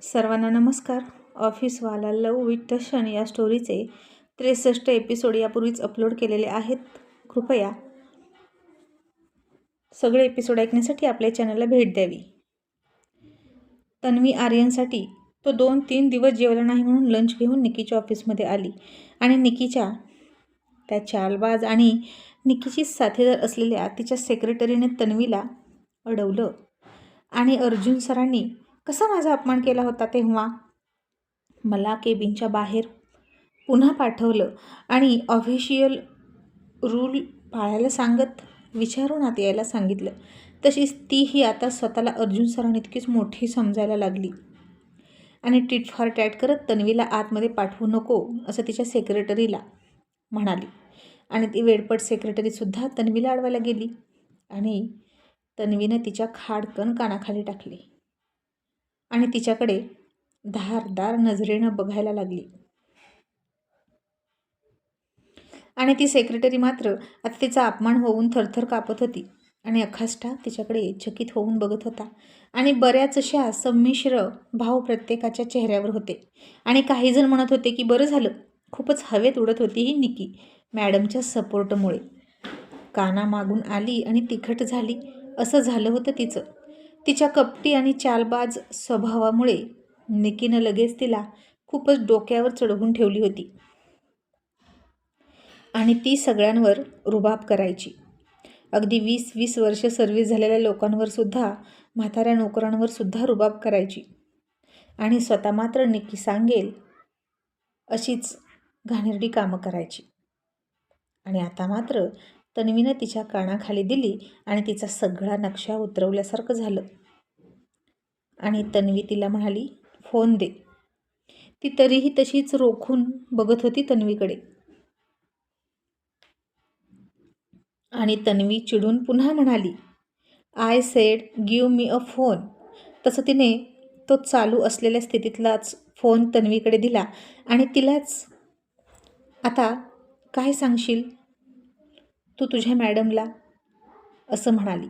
सर्वांना नमस्कार. ऑफिसवाला लव विथ टशन या स्टोरीचे 63 एपिसोड यापूर्वीच अपलोड केलेले आहेत. कृपया सगळे एपिसोड ऐकण्यासाठी आपल्या चॅनलला भेट द्यावी. तन्वी आर्यनसाठी तो 2-3 दिवस जेवला नाही म्हणून लंच घेऊन निकीच्या ऑफिसमध्ये आली आणि निकीच्या त्या चालबाज आणि निकीची साथीदार असलेल्या तिच्या सेक्रेटरीने तन्वीला अडवलं आणि अर्जुन सरांनी कसा माझा अपमान केला होता तेव्हा मला केबिनच्या बाहेर पुन्हा पाठवलं आणि ऑफिशियल रूल पाळायला सांगत विचारून आत यायला सांगितलं. तशीच तीही आता स्वतःला अर्जुन सरांइतकीच मोठी समजायला लागली आणि टिट फॉर टॅट करत तन्वीला आतमध्ये पाठवू नको असं तिच्या सेक्रेटरीला म्हणाली. आणि ती वेडपट सेक्रेटरीसुद्धा तन्वीला अडवायला गेली आणि तन्वीनं तिच्या खाडकन कानाखाली टाकली आणि तिच्याकडे धारदार नजरेनं बघायला लागली. आणि ती सेक्रेटरी मात्र आता तिचा अपमान होऊन थरथर कापत होती आणि अख्खा स्टाफ तिच्याकडे चकित होऊन बघत होता आणि बऱ्याच अशा संमिश्र भाव प्रत्येकाच्या चेहऱ्यावर होते. आणि काही जण म्हणत होते की बरं झालं, खूपच हवेत उडत होती ही निकी मॅडमच्या सपोर्टमुळे. कानामागून आली आणि तिखट झाली असं झालं होतं तिचं. तिच्या कपटी आणि चालबाज स्वभावामुळे निकीनं लगेच तिला खूपच डोक्यावर चढवून ठेवली होती आणि ती सगळ्यांवर रुबाब करायची. अगदी 20-20 वर्ष सर्व्हिस झालेल्या लोकांवर सुद्धा, म्हाताऱ्या नोकरांवर सुद्धा रुबाब करायची आणि स्वतः मात्र निकी सांगेल अशीच घाणेरडी कामं करायची. आणि आता मात्र तन्वीनं तिच्या कानाखाली दिली आणि तिचा सगळा नक्षा उतरवल्यासारखं झालं. आणि तन्वी तिला म्हणाली, फोन दे. ती तरीही तशीच रोखून बघत होती तन्वीकडे. आणि तन्वी चिडून पुन्हा म्हणाली, I said give me a phone. तसं तिने तो चालू असलेल्या स्थितीतलाच फोन तन्वीकडे दिला आणि तिलाच, आता काय सांगशील तू तुझ्या मॅडमला, असं म्हणाली.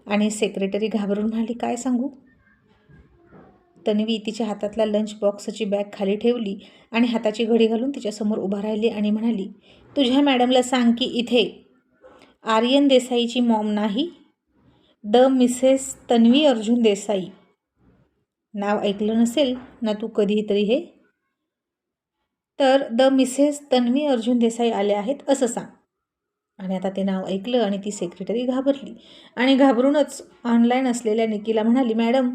आणि सेक्रेटरी घाबरून म्हणाली, काय सांगू. तन्वी तिच्या हातातला लंच बॉक्सची बॅग खाली ठेवली आणि हाताची घडी घालून तिच्यासमोर उभा राहिली आणि म्हणाली, तुझ्या मॅडमला सांग की इथे आर्यन देसाईची मॉम नाही, द मिसेस तन्वी अर्जुन देसाई. नाव ऐकलं नसेल ना तू कधीही तरी हे, तर द मिसेस तन्वी अर्जुन देसाई आले आहेत असं सांग. आणि आता ते नाव ऐकलं आणि ती सेक्रेटरी घाबरली आणि घाबरूनच ऑनलाईन असलेल्या निकीला म्हणाली, madam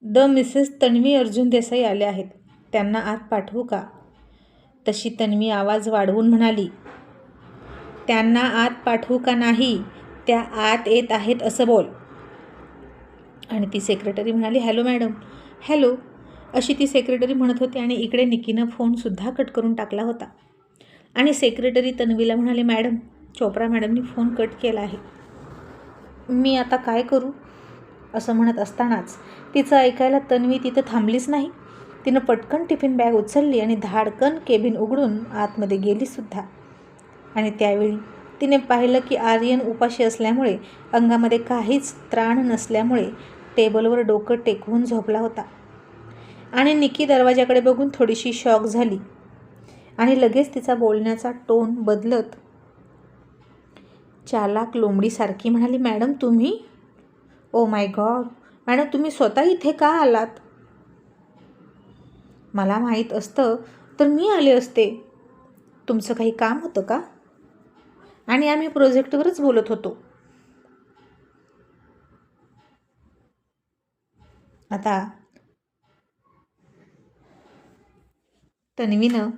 the Mrs Tanvi Arjun Desai आले आहेत, त्यांना आत पाठवू का. तशी तन्वी आवाज वाढवून म्हणाली, त्यांना आत पाठवू का नाही, त्या आत येत आहेत असं बोल. आणि ती सेक्रेटरी म्हणाली, हॅलो मॅडम, हॅलो, अशी ती सेक्रेटरी म्हणत होती आणि इकडे निकीनं फोनसुद्धा कट करून टाकला होता. आणि सेक्रेटरी तन्वीला म्हणाली, मॅडम चोप्रा मॅडमनी फोन कट केला आहे, मी आता काय करू. असं म्हणत असतानाच तिचं ऐकायला तन्वी तिथं थांबलीच नाही. तिनं पटकन टिफिन बॅग उचलली आणि धाडकन केबिन उघडून आतमध्ये गेलीसुद्धा. आणि त्यावेळी तिने पाहिलं की आर्यन उपाशी असल्यामुळे, अंगामध्ये काहीच त्राण नसल्यामुळे टेबलवर डोकं टेकवून झोपला होता. आणि निकी दरवाजाकडे बघून थोडीशी शॉक झाली आणि लगेच तिचा बोलण्याचा टोन बदलत चालाक लोंबडीसारखी म्हणाली, मॅडम तुम्ही, ओ माय गॉड मॅडम तुम्ही स्वतः इथे का आलात. मला माहीत असतं तर मी आले असते. तुमचं काही काम होतं का. आणि आम्ही प्रोजेक्टवरच बोलत होतो. आता तन्वीनं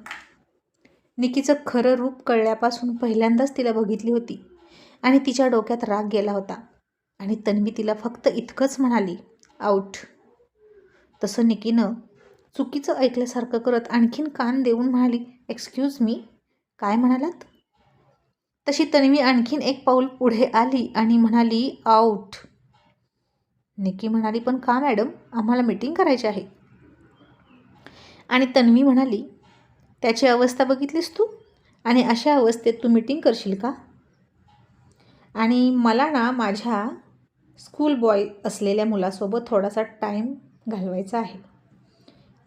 निकीचं खरं रूप कळल्यापासून पहिल्यांदाच तिला बघितली होती आणि तिच्या डोक्यात राग गेला होता. आणि तन्वी तिला फक्त इतकंच म्हणाली, आऊट. तसं निकीनं चुकीचं ऐकल्यासारखं करत आणखीन कान देऊन म्हणाली, एक्सक्यूज मी, काय म्हणालात. तशी तन्वी आणखीन एक पाऊल पुढे आली आणि म्हणाली, आऊट. निकी म्हणाली, पण का मॅडम, आम्हाला मीटिंग करायची आहे. आणि तन्वी म्हणाली, त्याची अवस्था बघितलीस तू, आणि अशा अवस्थेत तू मीटिंग करशील का. आणि मला ना माझ्या स्कूल बॉय असलेल्या मुलासोबत थोडासा टाईम घालवायचा आहे.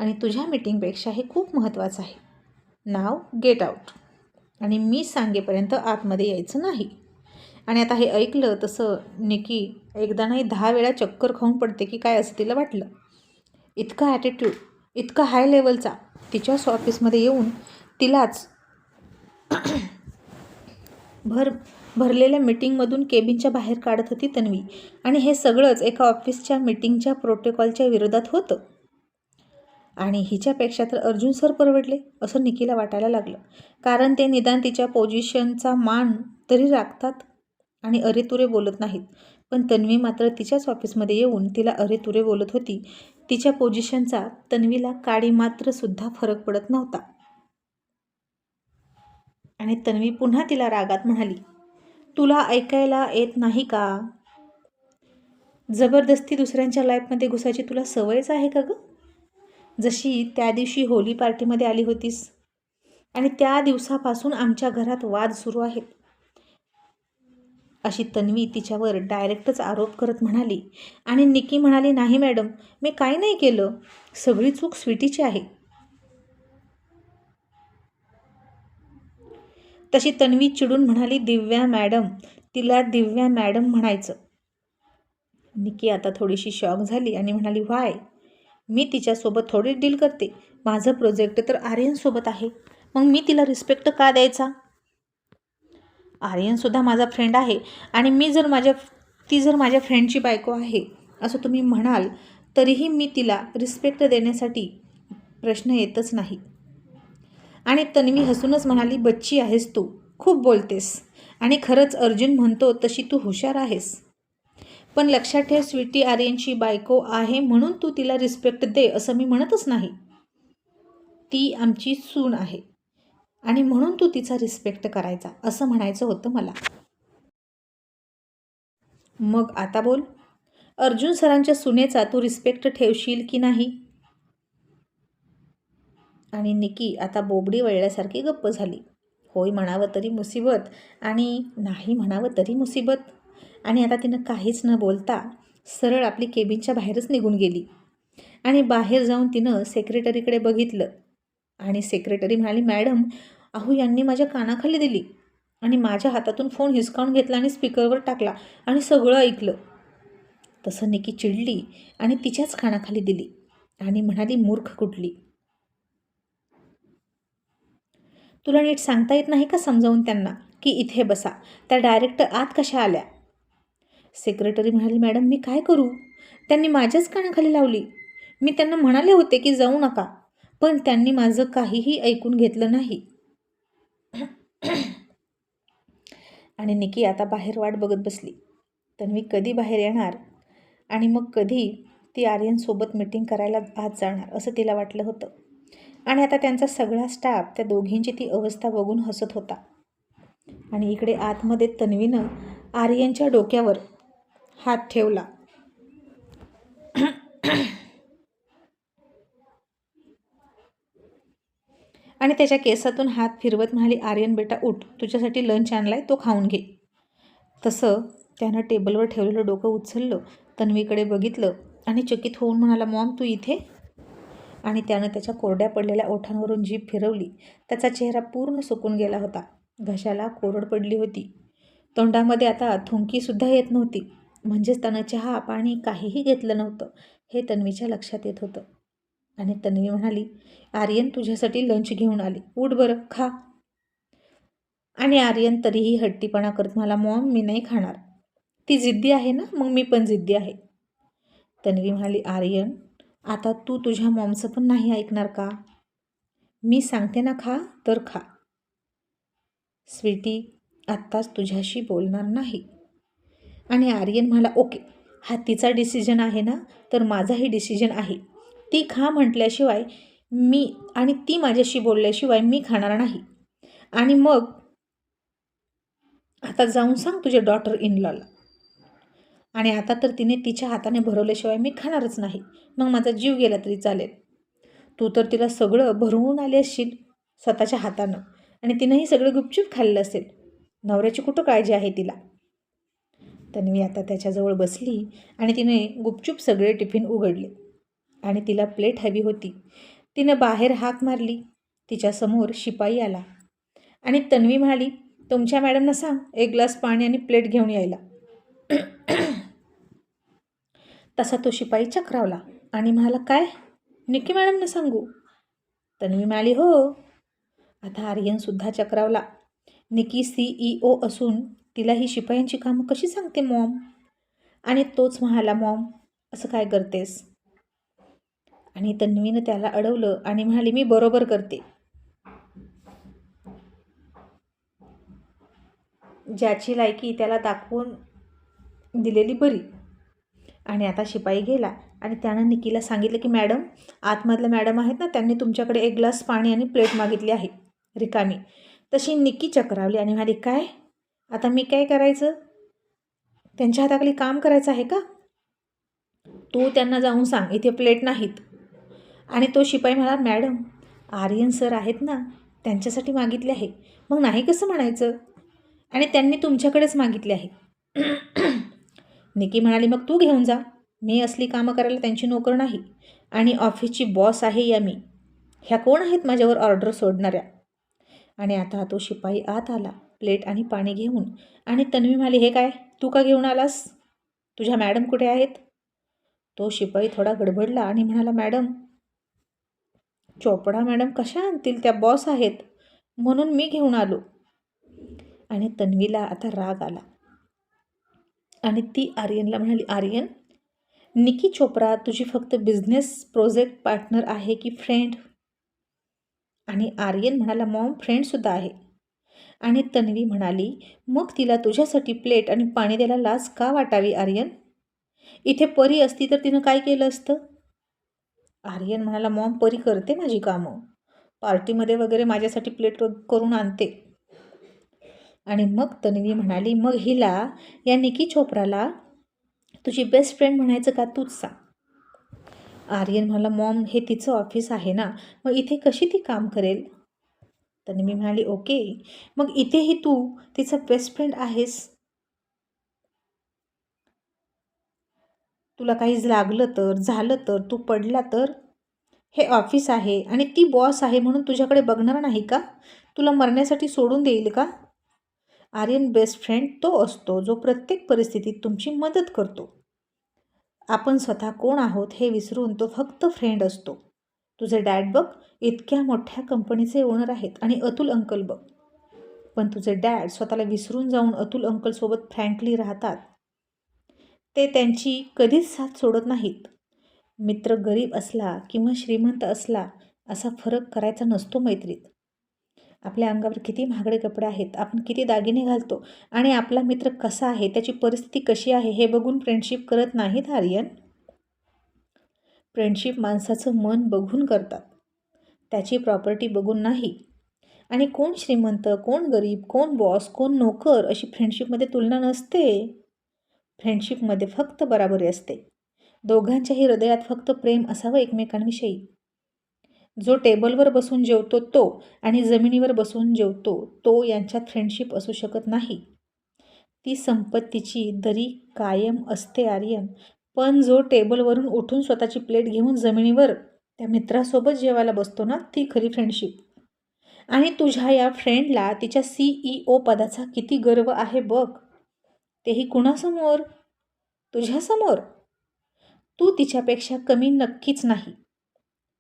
आणि तुझ्या मीटिंगपेक्षा हे खूप महत्त्वाचं आहे. नाव गेट आऊट. आणि मी सांगेपर्यंत आतमध्ये यायचं नाही. आणि आता हे ऐकलं तसं निकी एकदा नाही 10 वेळा चक्कर खाऊन पडते की काय असं तिला वाटलं. इतका ॲटिट्यूड, इतका हाय लेवलचा तिच्याच ऑफिसमध्ये येऊन तिलाच भरलेल्या मीटिंगमधून केबिनच्या बाहेर काढत होती तन्वी. आणि हे सगळंच एका ऑफिसच्या मीटिंगच्या प्रोटोकॉलच्या विरोधात होतं. आणि हिच्यापेक्षा तर अर्जुन सर परवडले असं निकीला वाटायला लागलं. कारण ते निदान तिच्या पोझिशनचा मान तरी राखतात आणि अरेतुरे बोलत नाहीत. पण तन्वी मात्र तिच्याच ऑफिसमध्ये येऊन तिला अरेतुरे बोलत होती. तिच्या पोझिशनचा तन्वीला काडी मात्र सुद्धा फरक पडत नव्हता. आणि तन्वी पुन्हा तिला रागात म्हणाली, तुला ऐकायला येत नाही का? जबरदस्ती दुसऱ्यांच्या लाईफमध्ये घुसायची तुला सवयच आहे का गं? जशी त्या दिवशी होली पार्टीमध्ये आली होतीस आणि त्या दिवसापासून आमच्या घरात वाद सुरू आहेत. अशी तन्वी तिच्यावर डायरेक्टच आरोप करत म्हणाली. आणि निकी म्हणाली, नाही मॅडम, मी काही नाही केलं, सगळी चूक स्वीटीची आहे. तशी तन्वी चिडून म्हणाली, दिव्या मॅडम, तिला दिव्या मॅडम म्हणायचं. निकी आता थोडीशी शॉक झाली आणि म्हणाली, व्हाय, मी तिच्यासोबत थोडी डील करते, माझं प्रोजेक्ट तर आर्यनसोबत आहे, मग मी तिला रिस्पेक्ट का द्यायचा? आर्यनसुद्धा माझा फ्रेंड आहे आणि ती जर माझ्या फ्रेंडची बायको आहे असं तुम्ही म्हणाल तरीही मी तिला रिस्पेक्ट देण्यासाठी प्रश्न येतच नाही. आणि तन्वी हसूनच म्हणाली, बच्ची आहेस तू, खूप बोलतेस आणि खरंच अर्जुन म्हणतो तशी तू हुशार आहेस. पण लक्षात ठेव, स्वीटी आर्यनची बायको आहे म्हणून तू तिला रिस्पेक्ट दे असं मी म्हणतच नाही. ती आमची सून आहे आणि म्हणून तू तिचा रिस्पेक्ट करायचा असं म्हणायचं होतं मला. मग आता बोल, अर्जुन सरांच्या सुनेचा तू रिस्पेक्ट ठेवशील की नाही? आणि निकी आता बोबडी वळल्यासारखी गप्प झाली. होय म्हणावं तरी मुसीबत आणि नाही म्हणावं तरी मुसीबत. आणि आता तिनं काहीच न बोलता सरळ आपली केबिनच्या बाहेरच निघून गेली. आणि बाहेर जाऊन तिनं सेक्रेटरीकडे बघितलं आणि सेक्रेटरी म्हणाली, मॅडम, अहो यांनी माझ्या कानाखाली दिली आणि माझ्या हातातून फोन हिसकावून घेतला आणि स्पीकरवर टाकला आणि सगळं ऐकलं. तसं निकी चिडली आणि तिच्याच कानाखाली दिली आणि म्हणाली, मूर्ख कुठली, तुला नीट सांगता येत नाही का समजावून त्यांना की इथे बसा, त्या डायरेक्ट आत कशा आल्या? सेक्रेटरी म्हणाली, मॅडम मी काय करू, त्यांनी माझ्याच कानाखाली लावली, मी त्यांना म्हणाले होते की जाऊ नका, पण त्यांनी माझं काहीही ऐकून घेतलं नाही. आणि निकी आता बाहेर वाट बघत बसली. तन्वी कधी बाहेर येणार आणि मग कधी ती आर्यनसोबत मीटिंग करायला आत जाणार असं तिला वाटलं होतं. आणि आता त्यांचा सगळा स्टाफ त्या दोघींची ती अवस्था बघून हसत होता. आणि इकडे आतमध्ये तन्वीनं आर्यनच्या डोक्यावर हात ठेवला आणि त्याच्या केसातून हात फिरवत म्हणाली, आर्यन बेटा उठ, तुझ्यासाठी लंच आणलाय, तो खाऊन घे. तसं त्यानं टेबलवर ठेवलेलं डोकं उचललं, तन्वीकडे बघितलं आणि चकित होऊन म्हणाला, मॉम तू इथे? आणि त्यानं त्याच्या कोरड्या पडलेल्या ओठांवरून जीभ फिरवली. त्याचा चेहरा पूर्ण सुकून गेला होता. घशाला कोरड पडली होती. तोंडामध्ये आता थुंकीसुद्धा येत नव्हती. म्हणजेच त्यानं चहा पाणी काहीही घेतलं नव्हतं हे तन्वीच्या लक्षात येत होतं. आणि तन्वी म्हणाली, आर्यन तुझ्यासाठी लंच घेऊन आले, उठ बरं, खा. आणि आर्यन तरीही हट्टीपणा करत म्हणाला, मॉम मी नाही खाणार. ती जिद्दी आहे ना, मग मी पण जिद्दी आहे. तन्वी म्हणाली, आर्यन आता तू तुझ्या मॉमचं पण नाही ऐकणार का? मी सांगते ना खा तर खा. स्वीटी आत्ताच तुझ्याशी बोलणार नाही. आणि आर्यन म्हणाला, ओके, हा तिचा डिसिजन आहे ना, तर माझाही डिसिजन आहे. ती खा म्हटल्याशिवाय आणि ती माझ्याशी बोलल्याशिवाय मी खाणार नाही. आणि मग आता जाऊन सांग तुझ्या डॉटर इन लॉला. आणि आता तर तिने तिच्या हाताने भरवल्याशिवाय मी खाणारच नाही. मग माझा जीव गेला तरी चालेल. तू तर तिला सगळं भरवून आले असशील स्वतःच्या हातानं आणि तिनंही सगळं गुपचूप खाल्लं असेल. नवऱ्याची कुठं काळजी आहे तिला? तन्वी आता त्याच्याजवळ बसली आणि तिने गुपचूप सगळे टिफिन उघडले आणि तिला प्लेट हवी होती. तिनं बाहेर हाक मारली. तिच्यासमोर शिपाई आला आणि तन्वी म्हणाली, तुमच्या मॅडमना सांग एक ग्लास पाणी आणि प्लेट घेऊन यायला. तसा तो शिपाई चक्रावला आणि म्हणाला, काय निक्की मॅडमना सांगू? तन्वी म्हणाली, हो. आता आर्यनसुद्धा चक्रावला. निकी CEO असून तिला ही शिपायांची कामं कशी सांगते मॉम? आणि तोच म्हणाला, मॉम असं काय करतेस? आणि तन्वीनं त्याला अडवलं आणि म्हणाली, मी बरोबर करते. ज्याची लायकी त्याला दाखवून दिलेली बरी. आणि आता शिपाई गेला आणि त्यानं निकीला सांगितलं की मॅडम, आतमधल्या मॅडम आहेत ना, त्यांनी तुमच्याकडे एक ग्लास पाणी आणि प्लेट मागितली आहे रिकामी. तशी निकी चक्रावली आणि म्हणाली, काय आता मी काय करायचं? त्यांच्या हाताखाली काम करायचं आहे का? तू त्यांना जाऊन सांग इथे प्लेट नाहीत. आणि तो शिपाई म्हणाला, मॅडम आर्यन सर आहेत ना, त्यांच्यासाठी मागितले आहे. मग नाही कसं म्हणायचं? आणि त्यांनी तुमच्याकडेच मागितले आहे. निकी म्हणाली, मग तू घेऊन जा. मी असली कामं करायला त्यांची नोकर नाही आणि ऑफिसची बॉस आहे या मी. ह्या कोण आहेत माझ्यावर ऑर्डर सोडणाऱ्या? आणि आता तो शिपाई आत आला प्लेट आणि पाणी घेऊन. आणि तन्वी म्हणाली, हे काय तू का घेऊन आलास? तुझ्या मॅडम कुठे आहेत? तो शिपाई थोडा गडबडला आणि म्हणाला, मॅडम चोपडा मॅडम कशा आणतील, त्या बॉस आहेत म्हणून मी घेऊन आलो. आणि तन्वीला आता राग आला आणि ती आर्यनला म्हणाली, आर्यन निकी चोप्रा तुझी फक्त बिझनेस प्रोजेक्ट पार्टनर आहे की फ्रेंड? आणि आर्यन म्हणाला, मॉम फ्रेंडसुद्धा आहे. आणि तन्वी म्हणाली, मग तिला तुझ्यासाठी प्लेट आणि पाणी द्यायला लाज का वाटावी आर्यन? इथे परी असती तर तिनं काय केलं असतं? आर्यन म्हणाला, मॉम परी करते माझी कामं, पार्टीमध्ये वगैरे माझ्यासाठी प्लेट करून आणते. आणि मग तन्वी म्हणाली, मग हिला या निकी चोप्राला तुझी बेस्ट फ्रेंड म्हणायचं का तूच सांग. आर्यन म्हणाला, मॉम हे तिचं ऑफिस आहे ना, मग इथे कशी ती काम करेल? तन्वी म्हणाली, ओके मग इथेही तू तिचा बेस्ट फ्रेंड आहेस. तुला काही लागलं तर, झालं तर, तू पडला तर? हे ऑफिस आहे आणि ती बॉस आहे म्हणून तुझ्याकडे बघणार नाही का? तुला मरण्यासाठी सोडून देईल का? आर्यन बेस्ट फ्रेंड तो असतो जो प्रत्येक परिस्थितीत तुमची मदत करतो. आपण स्वतः कोण आहोत हे विसरून तो फक्त फ्रेंड असतो. तुझे डॅड बघ इतक्या मोठ्या कंपनीचे ओनर आहेत आणि अतुल अंकल बघ, पण तुझे डॅड स्वतःला विसरून जाऊन अतुल अंकलसोबत फ्रँकली राहतात. ते त्यांची कधीच साथ सोडत नाहीत. मित्र गरीब असला किंवा श्रीमंत असला असा फरक करायचा नसतो मैत्रीत. आपल्या अंगावर किती महागडे कपडे आहेत, आपण किती दागिने घालतो आणि आपला मित्र कसा आहे, त्याची परिस्थिती कशी आहे हे बघून फ्रेंडशिप करत नाहीत आर्यन. फ्रेंडशिप माणसाचं मन बघून करतात, त्याची प्रॉपर्टी बघून नाही. आणि कोण श्रीमंत, कोण गरीब, कोण बॉस, कोण नोकर अशी फ्रेंडशिपमध्ये तुलना नसते. फ्रेंडशिपमध्ये फक्त बराबरी असते. दोघांच्याही हृदयात फक्त प्रेम असावं एकमेकांविषयी. जो टेबलवर बसून जेवतो तो आणि जमिनीवर बसून जेवतो तो यांच्यात फ्रेंडशिप असू शकत नाही. ती संपत्तीची दरी कायम असते आर्यन, पण जो टेबलवरून उठून स्वतःची प्लेट घेऊन जमिनीवर त्या मित्रासोबत जेवायला बसतो ना, ती खरी फ्रेंडशिप. आणि तुझ्या या फ्रेंडला तिच्या CEO पदाचा किती गर्व आहे बघ, तेही कुणासमोर? तुझ्यासमोर. तू तिच्यापेक्षा कमी नक्कीच नाही.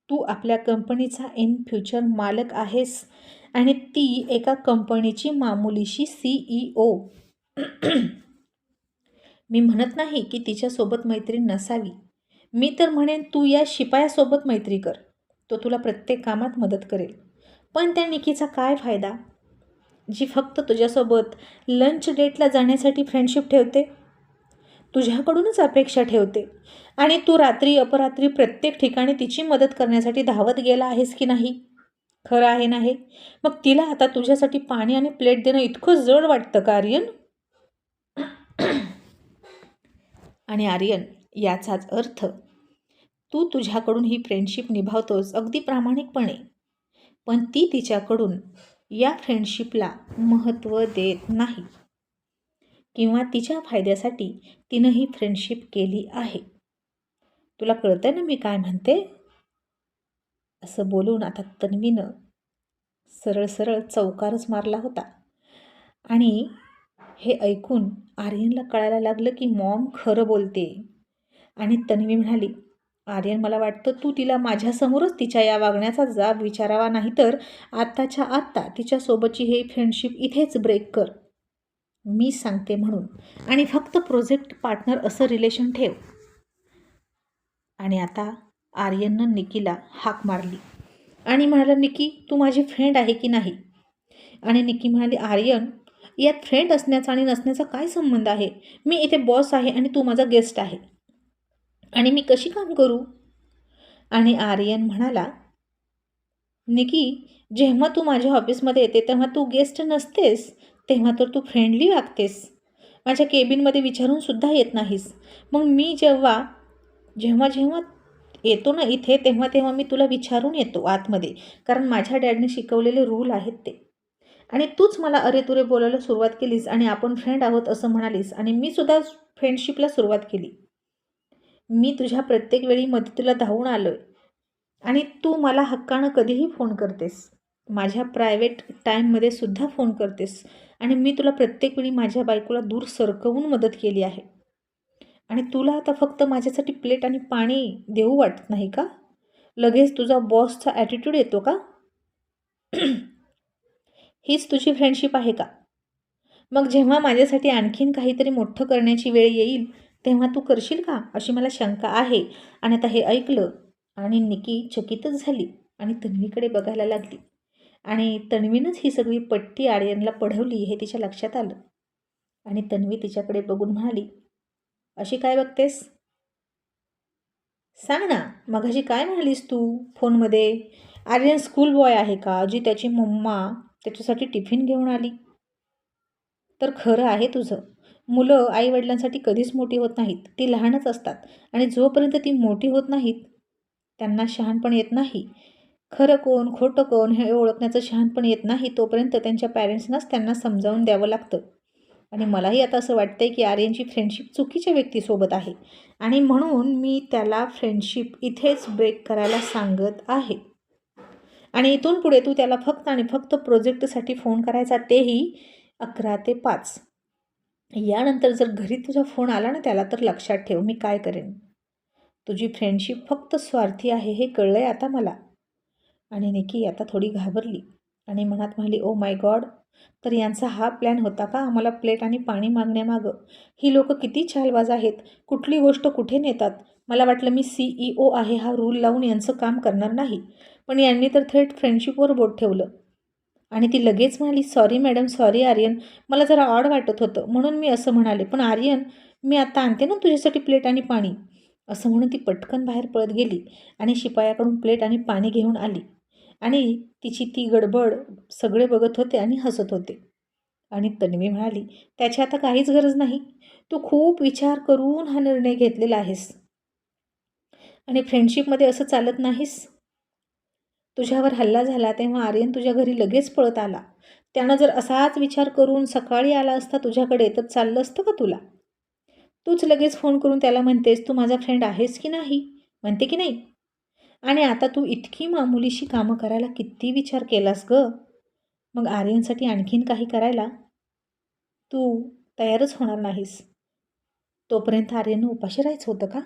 तू आपल्या कंपनीचा इन फ्युचर मालक आहेस आणि ती एका कंपनीची मामुलीशी CEO. मी म्हणत नाही की तिच्यासोबत मैत्री नसावी. मी तर म्हणेन तू या शिपायासोबत मैत्री कर, तो तुला प्रत्येक कामात मदत करेल. पण त्या निकीचा काय फायदा, जी फक्त तुझ्यासोबत लंच डेटला जाण्यासाठी फ्रेंडशिप ठेवते, तुझ्याकडूनच अपेक्षा ठेवते आणि तू रात्री अपरात्री प्रत्येक ठिकाणी तिची मदत करण्यासाठी धावत गेला आहेस की नाही? खरं आहे ना हे? मग तिला आता तुझ्यासाठी पाणी आणि प्लेट देणं इतकं जड वाटतं का आर्यन? आणि आर्यन याचाच अर्थ तू तुझ्याकडून ही फ्रेंडशिप निभावतोस अगदी प्रामाणिकपणे, पण ती तिच्याकडून या फ्रेंडशिपला महत्त्व देत नाही किंवा तिच्या फायद्यासाठी तिनं ही फ्रेंडशिप केली आहे. तुला कळतंय ना मी काय म्हणते? असं बोलून आता तन्वीनं सरळ सरळ चौकारच मारला होता. आणि हे ऐकून आर्यनला कळायला लागलं की मॉम खरं बोलते. आणि तन्वी म्हणाली, आर्यन, मला वाटतं तू तिला माझ्यासमोरच तिच्या या वागण्याचा जाब विचारावा, नाहीतर आत्ताच्या आत्ता तिच्यासोबतची हे फ्रेंडशिप इथेच ब्रेक कर. मी सांगते म्हणून. आणि फक्त प्रोजेक्ट पार्टनर असं रिलेशन ठेव. आणि आता आर्यननं निकीला हाक मारली आणि म्हणाला, निकी तू माझी फ्रेंड आहे की नाही? आणि निकी म्हणाली, आर्यन, यात फ्रेंड असण्याचा आणि नसण्याचा काय संबंध आहे? मी इथे बॉस आहे आणि तू माझा गेस्ट आहे, आणि मी कशी काम करू? आणि आर्यन म्हणाला, निकी, जेव्हा तू माझ्या ऑफिसमध्ये येते तेव्हा तू गेस्ट नसतेस, तेव्हा तर तू फ्रेंडली वागतेस. माझ्या केबिनमध्ये विचारून सुद्धा येत नाहीस. मग मी जेव्हा जेव्हा जेव्हा येतो ना इथे, तेव्हा तेव्हा मी तुला विचारून येतो आतमध्ये, कारण माझ्या डॅडने शिकवलेले रूल आहेत ते. आणि तूच मला अरेतुरे बोलायला सुरुवात केलीस आणि आपण फ्रेंड आहोत असं म्हणालीस, आणि मी सुद्धा फ्रेंडशिपला सुरुवात केली. मी तुझ्या प्रत्येक वेळी मदतीला धावून आलोय आणि तू मला हक्कानं कधीही फोन करतेस. माझ्या प्रायव्हेट टाईममध्ये सुद्धा फोन करतेस. आणि मी तुला प्रत्येक वेळी माझ्या बायकोला दूर सरकवून मदत केली आहे. आणि तुला आता फक्त माझ्यासाठी प्लेट आणि पाणी देऊ वाटत नाही का? लगेच तुझा बॉसचा ॲटिट्यूड येतो का? हीच तुझी फ्रेंडशिप आहे का? मग जेव्हा माझ्यासाठी आणखीन काहीतरी मोठं करण्याची वेळ येईल तेव्हा तू करशील का, अशी मला शंका आहे. आणि आता हे ऐकलं आणि निकी चकितच झाली आणि तन्वीकडे बघायला लागली. आणि तन्वीनंच ही सगळी पट्टी आर्यनला पढवली हे तिच्या लक्षात आलं. आणि तन्वी तिच्याकडे बघून म्हणाली, अशी काय बघतेस? सांग ना, मगाशी काय म्हणालीस तू फोनमध्ये? आर्यन स्कूल बॉय आहे का, जी त्याची मम्मा त्याच्यासाठी टिफिन घेऊन आली? तर खरं आहे तुझं. मुलं आईवडिलांसाठी कधीच मोठी होत नाहीत, ती लहानच असतात. आणि जोपर्यंत ती मोठी होत नाहीत त्यांना शहाणपण येत नाही, खरं कोण खोटं कोण हे ओळखण्याचं शहाणपण येत नाही, तोपर्यंत त्यांच्या पॅरेंट्सनाच त्यांना समजावून द्यावं लागतं. आणि मलाही आता असं वाटतंय की आर्यनची फ्रेंडशिप चुकीच्या व्यक्तीसोबत आहे, आणि म्हणून मी त्याला फ्रेंडशिप इथेच ब्रेक करायला सांगत आहे. आणि इथून पुढे तू त्याला फक्त आणि फक्त प्रोजेक्टसाठी फोन करायचा, तेही 11 ते 5. यानंतर जर घरी तुझा फोन आला ना त्याला, तर लक्षात ठेव मी काय करेन. तुझी फ्रेंडशिप फक्त स्वार्थी आहे हे कळलंय आता मला. आणि निकी आता थोडी घाबरली आणि मनात म्हणाली, ओ माय गॉड, तर यांचा हा प्लॅन होता का आम्हाला प्लेट आणि पाणी मागण्यामागं? ही लोकं किती चालबाज आहेत, कुठली गोष्ट कुठे नेतात. मला वाटलं मी CEO आहे, हा रूल लावून यांचं काम करणार नाही, पण यांनी तर थेट फ्रेंडशिपवर बोट ठेवलं. आणि ती लगेच म्हणाली, सॉरी मॅडम, सॉरी आर्यन, मला जरा ऑड वाटत होतं म्हणून मी असं म्हणाले, पण आर्यन, मी आता आणते ना तुझ्यासाठी प्लेट आणि पाणी. असं म्हणून ती पटकन बाहेर पळत गेली आणि शिपायाकडून प्लेट आणि पाणी घेऊन आली. आणि तिची ती गडबड सगळे बघत होते आणि हसत होते. आणि तन्वी म्हणाली, त्याची आता काहीच गरज नाही, तू खूप विचार करून हा निर्णय घेतलेला आहेस. आणि फ्रेंडशिपमध्ये असं चालत नाहीस. तुझ्यावर हल्ला झाला तेव्हा आर्यन तुझ्या घरी लगेच पळत आला. त्यानं जर असाच विचार करून सकाळी आला असता तुझ्याकडे, तर चाललं असतं का तुला? तूच लगेच फोन करून त्याला म्हणतेस, तू माझा फ्रेंड आहेस की नाही, म्हणते की नाही? आणि आता तू इतकी मामुलीशी कामं करायला किती विचार केलास ग? मग आर्यनसाठी आणखीन काही करायला तू तयारच होणार नाहीस. तोपर्यंत आर्यननं उपाशी राहायचं होतं का?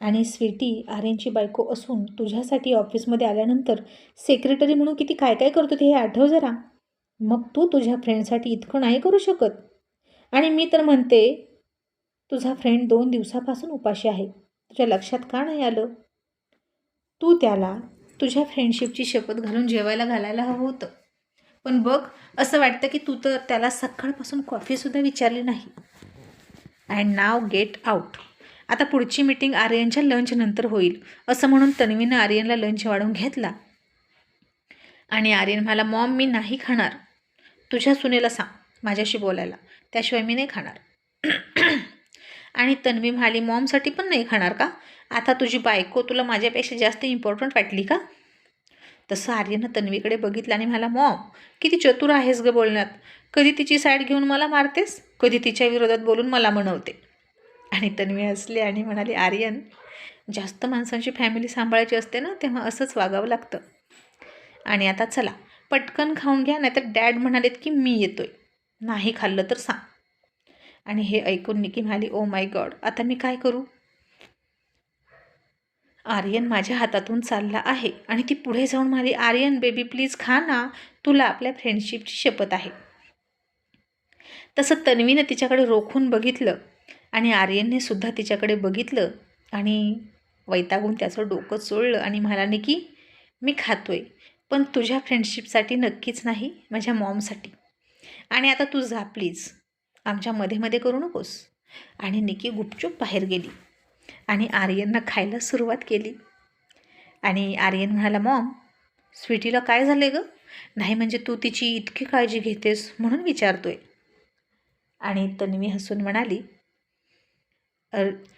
आणि स्वीटी, आर्यनची बायको असून तुझ्यासाठी ऑफिसमध्ये आल्यानंतर सेक्रेटरी म्हणून किती काय काय करतो ते हे आठव जरा. मग तू तुझ्या फ्रेंडसाठी इतकं नाही करू शकत? आणि मी तर म्हणते, तुझा फ्रेंड 2 दिवसापासून उपाशी आहे, तुझ्या लक्षात का नाही आलं? तू त्याला तुझ्या फ्रेंडशिपची शपथ घालून जेवायला घालायला हवं होतं. पण बघ, असं वाटतं की तू तर त्याला सकाळपासून कॉफीसुद्धा विचारली नाही. And now get out. आता पुढची मीटिंग आर्यनच्या लंच नंतर होईल, असं म्हणून तन्वीनं आर्यनला लंच वाढून घेतला. आणि आर्यन म्हणाला, मॉम, मी नाही खाणार. तुझ्या सुनेला सांग माझ्याशी बोलायला, त्याशिवाय मी नाही खाणार. आणि तन्वी म्हणाली, मॉमसाठी पण नाही खाणार का? आता तुझी बायको तुला माझ्यापेक्षा जास्त इम्पॉर्टंट वाटली का? तसं आर्यनं तन्वीकडे बघितलं आणि म्हणाला, मॉम, किती चतुर आहेस ग बोलण्यात. कधी तिची साईड घेऊन मला मारतेस, कधी तिच्या विरोधात बोलून मला म्हणवते. आणि तन्वी हसली आणि म्हणाली, आर्यन, जास्त माणसांची फॅमिली सांभाळायची असते ना, तेव्हा असंच वागावं लागतं. आणि आता चला पटकन खाऊन घ्या, नाहीतर डॅड म्हणालेत की मी येतोय, नाही खाल्लं तर सांग. आणि हे ऐकून निकी म्हणाली, ओ माय गॉड, आता मी काय करू? आर्यन माझ्या हातातून चालला आहे. आणि ती पुढे जाऊन म्हणाली, आर्यन बेबी प्लीज खा ना, तुला आपल्या फ्रेंडशिपची शपथ आहे. तसं तन्वीनं तिच्याकडे रोखून बघितलं आणि आर्यनने सुद्धा तिच्याकडे बघितलं आणि वैतागून त्याचं डोकं चोळलं आणि म्हणाला, निकी मी खातोय, पण तुझ्या फ्रेंडशिपसाठी नक्कीच नाही, माझ्या मॉमसाठी. आणि आता तू जा प्लीज, आमच्या मध्ये मध्ये करू नकोस. आणि निकी गुपचूप बाहेर गेली आणि आर्यननं खायला सुरुवात केली. आणि आर्यन म्हणाला, मॉम स्वीटीला काय झाले गं? नाही म्हणजे तू तिची इतकी काळजी घेतेस म्हणून विचारतोय. आणि तन्वी हसून म्हणाली,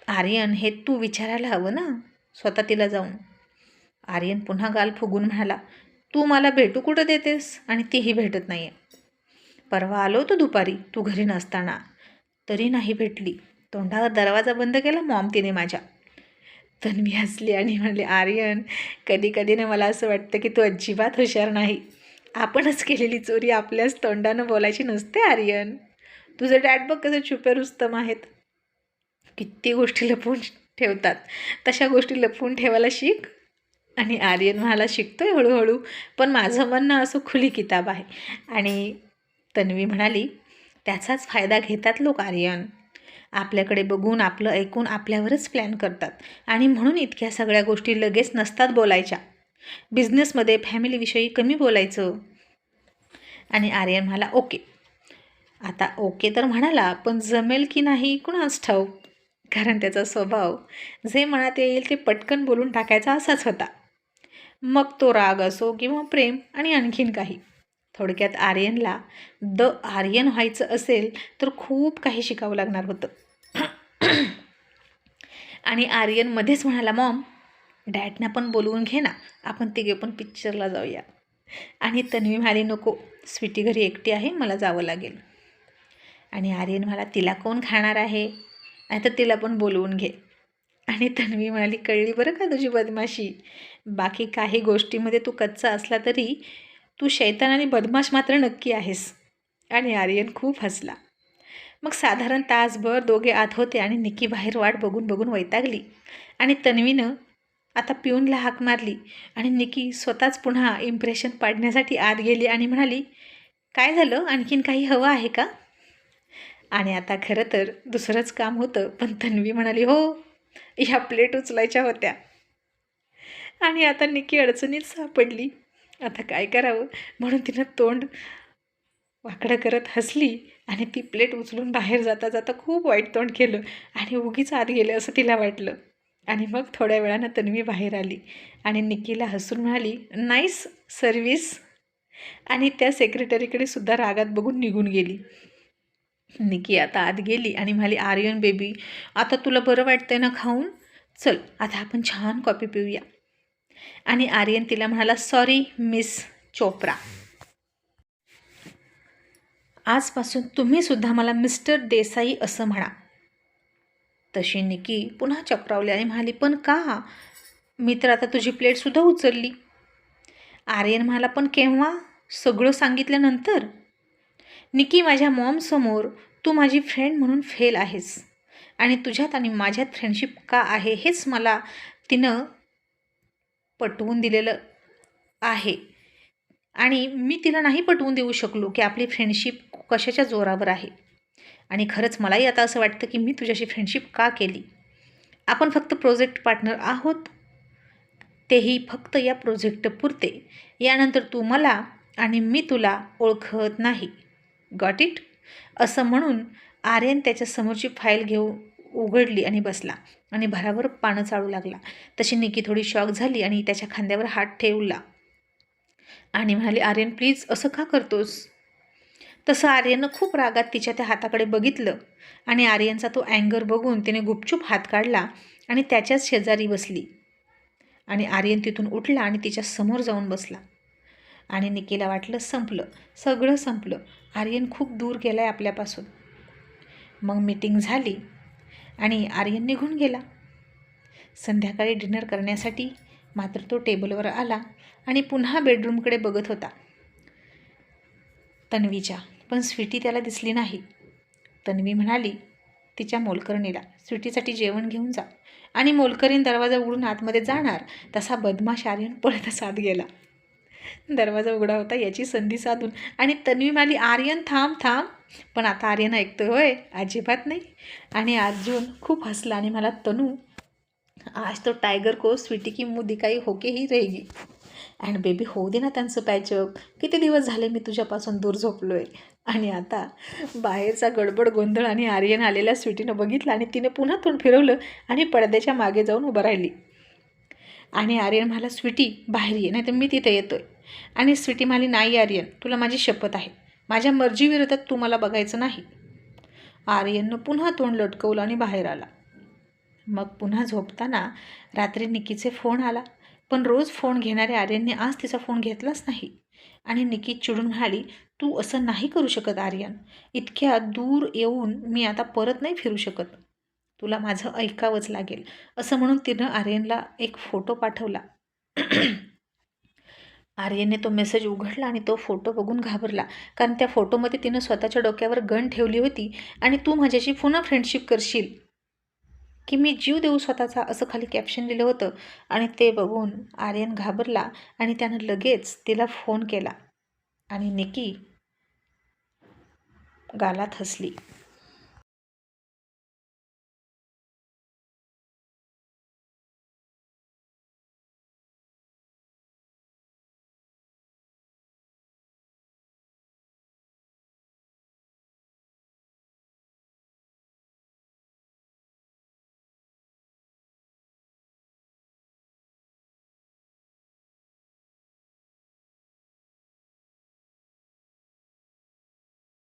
आर्यन हे तू विचारायला हवं ना स्वतः तिला जाऊन. आर्यन पुन्हा गाल फुगून म्हणाला, तू मला भेटू कुठं देतेस आणि तीही भेटत नाही आहे. परवा आलो होतो दुपारी तू घरी नसताना, तरी नाही भेटली. तोंडावर दरवाजा बंद केला मॉम तिने माझ्या. तन्वी हसली आणि म्हणले, आर्यन कधी कधी ना मला असं वाटतं की तू अजिबात हुशार नाही. आपणच केलेली चोरी आपल्याच तोंडानं बोलायची नसते आर्यन. तुझं डॅड बघ कसं छुपे रुस्तम आहेत, किती गोष्टी लपवून ठेवतात, तशा गोष्टी लपवून ठेवायला शिक. आणि आर्यन म्हणाला, शिकतोय हळूहळू, पण माझं म्हणणं असं खुली किताब आहे. आणि तन्वी म्हणाली, त्याचाच फायदा घेतात लोक आर्यन. आपल्याकडे बघून आपलं ऐकून आपल्यावरच प्लॅन करतात आणि म्हणून इतक्या सगळ्या गोष्टी लगेच नसतात बोलायच्या. बिझनेसमध्ये फॅमिलीविषयी कमी बोलायचं. आणि आर्यन म्हणाला, ओके. आता ओके तर म्हणाला, पण जमेल की नाही कुणास ठाऊक, कारण त्याचा स्वभाव जे मनात येईल ते पटकन बोलून टाकायचा असाच होता. मग तो राग असो किंवा प्रेम आणि आणखीन काही. थोडक्यात आर्यनला द आर्यन व्हायचं असेल तर खूप काही शिकावं लागणार होतं. आणि आर्यन मध्येच म्हणाला, मॉम डॅडना पण बोलवून घे ना, आपण तिघे पण पिक्चरला जाऊया. आणि तन्वी म्हणाली, नको स्वीटी घरी एकटी आहे, मला जावं लागेल. आणि आर्यन म्हणाला, तिला कोण खाणार आहे, नाही तर तिला पण बोलवून घे. आणि तन्वी म्हणाली, कळली बरं का तुझी बदमाशी. बाकी काही गोष्टीमध्ये तू कच्चा असला तरी तू शैतान आणि बदमाश मात्र नक्की आहेस. आणि आर्यन खूप हसला. मग साधारण तासभर दोघे आत होते आणि निकी बाहेर वाट बघून बघून वैतागली. आणि तन्वीनं आता पिऊनला हाक मारली आणि निकी स्वतःच पुन्हा इम्प्रेशन पाडण्यासाठी आत गेली आणि म्हणाली, काय झालं, आणखीन काही हवं आहे का? आणि आता खरं तर दुसरंच काम होतं, पण तन्वी म्हणाली, हो ह्या प्लेट उचलायच्या होत्या. आणि आता निकी अडचणीत सापडली. आता काय करावं म्हणून तिनं तोंड वाकडं करत हसली आणि ती प्लेट उचलून बाहेर जाता जाता खूप वाईट तोंड केलं आणि उगीच आत गेले असं तिला वाटलं. आणि मग थोड्या वेळानं तन्वी बाहेर आली आणि निकीला हसून म्हणाली, नाईस सर्विस. आणि त्या सेक्रेटरीकडे सुद्धा रागात बघून निघून गेली. निकी आता आत गेली आणि म्हणाली, आर्यन बेबी आता तुला बरं वाटतंय ना खाऊन, चल आता आपण छान कॉफी पिऊया. आणि आर्यन तिला म्हणाला, सॉरी मिस चोप्रा, आजपासून तुम्हीसुद्धा मला मिस्टर देसाई असं म्हणा. तशी निकी पुन्हा चक्रावली आणि म्हणाली, पण का, मी तर आता तुझी प्लेटसुद्धा उचलली. आर्यन म्हणाला, पण केव्हा, सगळं सांगितल्यानंतर. निकी माझ्या मॉमसमोर तू माझी फ्रेंड म्हणून फेल आहेस आणि तुझ्यात आणि माझ्यात फ्रेंडशिप का आहे हेच मला तिनं पटवून दिलेलं आहे. आणि मी तिला नाही पटवून देऊ शकलो की आपली फ्रेंडशिप कशाच्या जोरावर आहे. आणि खरंच मलाही आता असं वाटतं की मी तुझ्याशी फ्रेंडशिप का केली. आपण फक्त प्रोजेक्ट पार्टनर आहोत, तेही फक्त या प्रोजेक्टपुरते. यानंतर तू मला आणि मी तुला ओळखत नाही. Got it. असं म्हणून आर्यन त्याच्या समोरची फाईल उघडली आणि बसला आणि भराभर पानं चाळू लागला. तशी निकी थोडी शॉक झाली आणि त्याच्या खांद्यावर हात ठेवला आणि म्हणाली, आर्यन प्लीज असं का करतोस. तसं आर्यननं खूप रागात तिच्या त्या हाताकडे बघितलं आणि आर्यनचा तो अँगर बघून तिने गुपचूप हात काढला आणि त्याच्याच शेजारी बसली. आणि आर्यन तिथून उठला आणि तिच्या समोर जाऊन बसला. आणि निकीला वाटलं संपलं, सगळं संपलं, आर्यन खूप दूर गेला आहे आपल्यापासून. मग मीटिंग झाली आणि आर्यन निघून गेला. संध्याकाळी डिनर करण्यासाठी. मात्र तो टेबलवर आला आणि पुन्हा बेडरूमकडे बघत होता तन्वीच्या, पण स्वीटी त्याला दिसली नाही. तन्वी म्हणाली तिच्या मोलकरणीला, स्वीटीसाठी जेवण घेऊन जा. आणि मोलकरीण दरवाजा उघडून आतमध्ये जाणार तसा बदमाश आर्यन पळतच आत गेला. दरवाजा उघडा होता याची संधी साधून. आणि तन्वी म्हणाली, आर्यन थांब थांब. पण आता आर्यन ऐकतोय होय? अजिबात नाही. आणि अर्जुन खूप हसला आणि मला, तनू आज तो टायगर को स्वीटी की मुँह दिखाई होके ही रहेगी. अँड बेबी होऊ दे ना त्यांचं पॅचअप. किती दिवस झाले मी तुझ्यापासून दूर झोपलो आहे. आणि आता बाहेरचा गडबड गोंधळ आणि आर्यन आलेल्या स्वीटीनं बघितलं आणि तिने पुन्हा तोंड फिरवलं आणि पडद्याच्या मागे जाऊन उभं राहिली. आणि आर्यन म्हणाला, स्वीटी बाहेर ये, नाही तर मी तिथे येतोय. आणि स्वीटी म्हणाली, नाही आर्यन, तुला माझी शपथ आहे, माझ्या मर्जीविरोधात तू मला बघायचं नाही. आर्यननं पुन्हा तोंड लटकवलं आणि बाहेर आला. मग पुन्हा झोपताना रात्री निकीचे फोन आला. पण रोज फोन घेणाऱ्या आर्यनने आज तिचा फोन घेतलाच नाही. आणि निकी चिडून म्हणाली, तू असं नाही करू शकत आर्यन. इतक्या दूर येऊन मी आता परत नाही फिरू शकत. तुला माझं ऐकावंच लागेल. असं म्हणून तिनं आर्यनला एक फोटो पाठवला. आर्यनने तो मेसेज उघडला आणि तो फोटो बघून घाबरला. कारण त्या फोटोमध्ये तिनं स्वतःच्या डोक्यावर गन ठेवली होती आणि तू माझ्याशी पुन्हा फ्रेंडशिप करशील की मी जीव देऊ स्वतःचा, असं खाली कॅप्शन लिहिलं होतं. आणि ते बघून आर्यन घाबरला आणि त्यानं लगेच तिला फोन केला. आणि निकी गालात हसली.